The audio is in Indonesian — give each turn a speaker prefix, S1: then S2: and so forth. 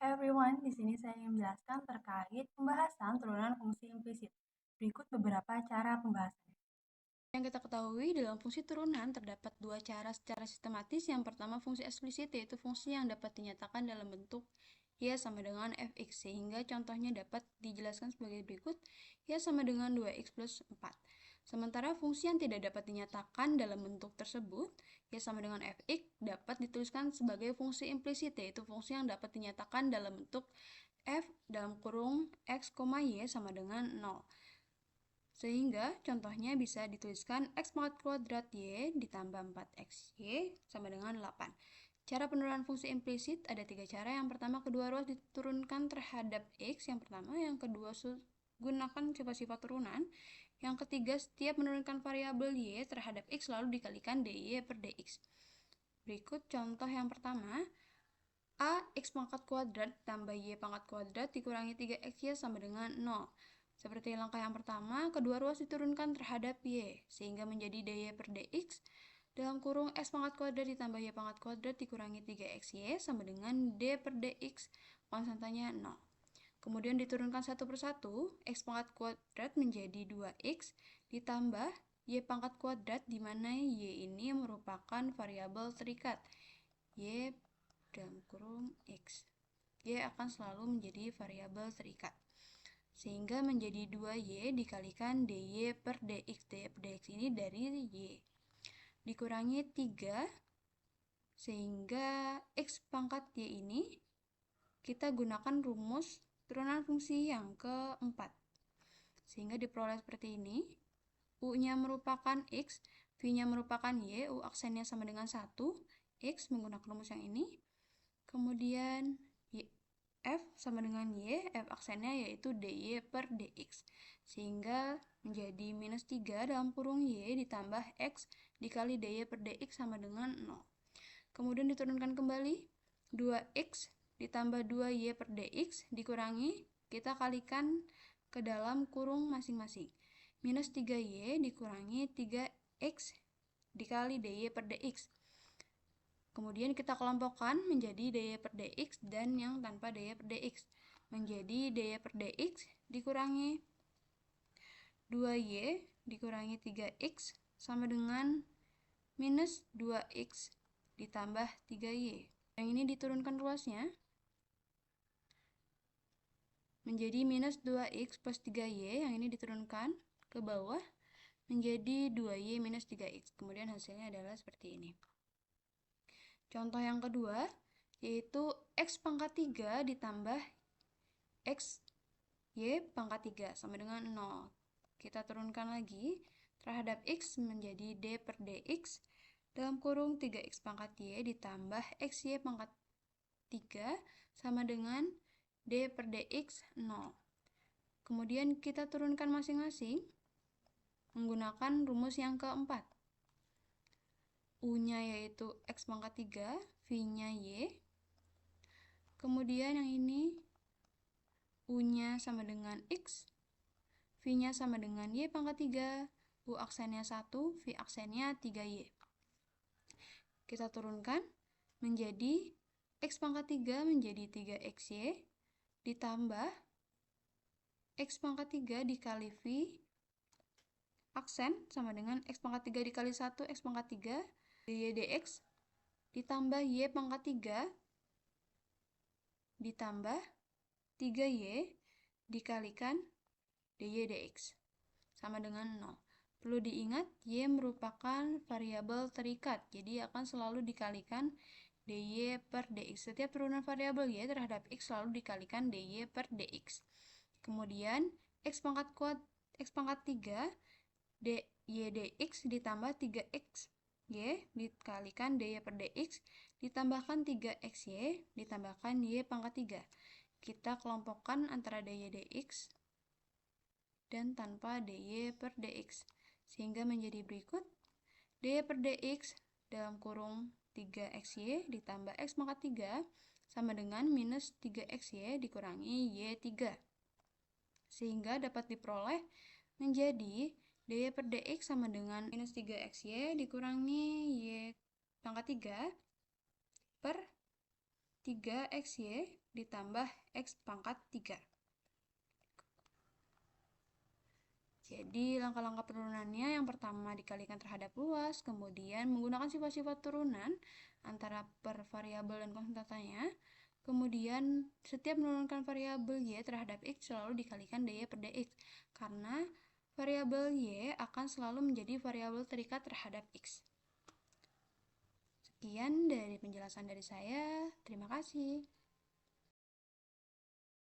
S1: Everyone, di sini saya ingin menjelaskan terkait pembahasan turunan fungsi implisit. Berikut beberapa cara pembahasannya.
S2: Yang kita ketahui, dalam fungsi turunan terdapat dua cara secara sistematis. Yang pertama, fungsi eksplisit, yaitu fungsi yang dapat dinyatakan dalam bentuk y sama dengan fx, sehingga contohnya dapat dijelaskan sebagai berikut: y sama dengan 2x plus 4. Sementara fungsi yang tidak dapat dinyatakan dalam bentuk tersebut, y sama dengan fx, dapat dituliskan sebagai fungsi implisit, yaitu fungsi yang dapat dinyatakan dalam bentuk f dalam kurung x, y sama dengan 0. Sehingga contohnya bisa dituliskan x pangkat kuadrat y ditambah 4xy sama dengan 8. Cara penurunan fungsi implisit ada tiga cara. Yang pertama, kedua ruas diturunkan terhadap x. Yang pertama. Yang kedua, gunakan sifat-sifat turunan. Yang ketiga, setiap menurunkan variabel y terhadap x lalu dikalikan dy per dx. Berikut contoh yang pertama. A x pangkat kuadrat tambah y pangkat kuadrat dikurangi 3xy sama dengan 0. Seperti langkah yang pertama, kedua ruas diturunkan terhadap y, sehingga menjadi dy per dx dalam kurung x pangkat kuadrat ditambah y pangkat kuadrat dikurangi 3xy sama dengan d per dx, konstantanya 0. Kemudian diturunkan satu persatu, x pangkat kuadrat menjadi 2x ditambah y pangkat kuadrat, di mana y ini merupakan variabel terikat, y dalam kurung x. Y akan selalu menjadi variabel terikat, sehingga menjadi 2y dikalikan dy per dx. Dy per dx ini dari y dikurangi 3, sehingga x pangkat y ini kita gunakan rumus turunan fungsi yang keempat, sehingga diperoleh seperti ini. U nya merupakan x, v nya merupakan y, u aksennya sama dengan 1, x menggunakan rumus yang ini. Kemudian f sama dengan y, f aksennya yaitu dy per dx, sehingga menjadi minus 3 dalam kurung y ditambah x dikali dy per dx sama dengan 0. Kemudian diturunkan kembali, 2x ditambah 2y per dx dikurangi, kita kalikan ke dalam kurung masing-masing, minus 3y dikurangi 3x dikali dy per dx. Kemudian kita kelompokkan menjadi dy per dx dan yang tanpa dy per dx. Menjadi dy per dx dikurangi 2y dikurangi 3x sama dengan minus 2x ditambah 3y. Yang ini diturunkan ruasnya menjadi minus 2x plus 3y. Yang ini diturunkan ke bawah menjadi 2y minus 3x. Kemudian hasilnya adalah seperti ini. Contoh yang kedua, yaitu x pangkat 3 ditambah x y pangkat 3 sama dengan 0. Kita turunkan lagi terhadap x menjadi d per dx dalam kurung 3x pangkat y ditambah xy pangkat 3 sama dengan d per dx 0. Kemudian kita turunkan masing-masing menggunakan rumus yang keempat. U-nya yaitu x pangkat 3, V-nya y. Kemudian yang ini U-nya sama dengan x, V-nya sama dengan y pangkat 3, U aksennya 1, V aksennya 3y. Kita turunkan menjadi x pangkat 3 menjadi 3xy ditambah x pangkat 3 dikali V aksen sama dengan x pangkat 3 dikali 1, x pangkat 3 dy dx ditambah y pangkat 3 ditambah 3y dikalikan dy dx sama dengan 0. Perlu diingat, y merupakan variabel terikat, jadi akan selalu dikalikan dy per dx. Setiap turunan variabel y terhadap x selalu dikalikan dy per dx. Kemudian x pangkat 3 dy dx ditambah 3x y dikalikan dy per dx ditambahkan 3xy ditambahkan y pangkat 3. Kita kelompokkan antara dy dx dan tanpa dy per dx, sehingga menjadi berikut: dy per dx dalam kurung 3xy ditambah x pangkat 3 sama dengan minus 3xy dikurangi y3, sehingga dapat diperoleh menjadi dy per dx sama dengan minus 3xy dikurangi y pangkat 3 per 3xy ditambah x pangkat 3. Jadi langkah-langkah penurunannya yang pertama dikalikan terhadap luas, kemudian menggunakan sifat-sifat turunan antara per variabel dan konstantanya, kemudian setiap menurunkan variabel y terhadap x selalu dikalikan dy per dx, karena variabel y akan selalu menjadi variabel terikat terhadap x. Sekian dari penjelasan dari saya, terima kasih.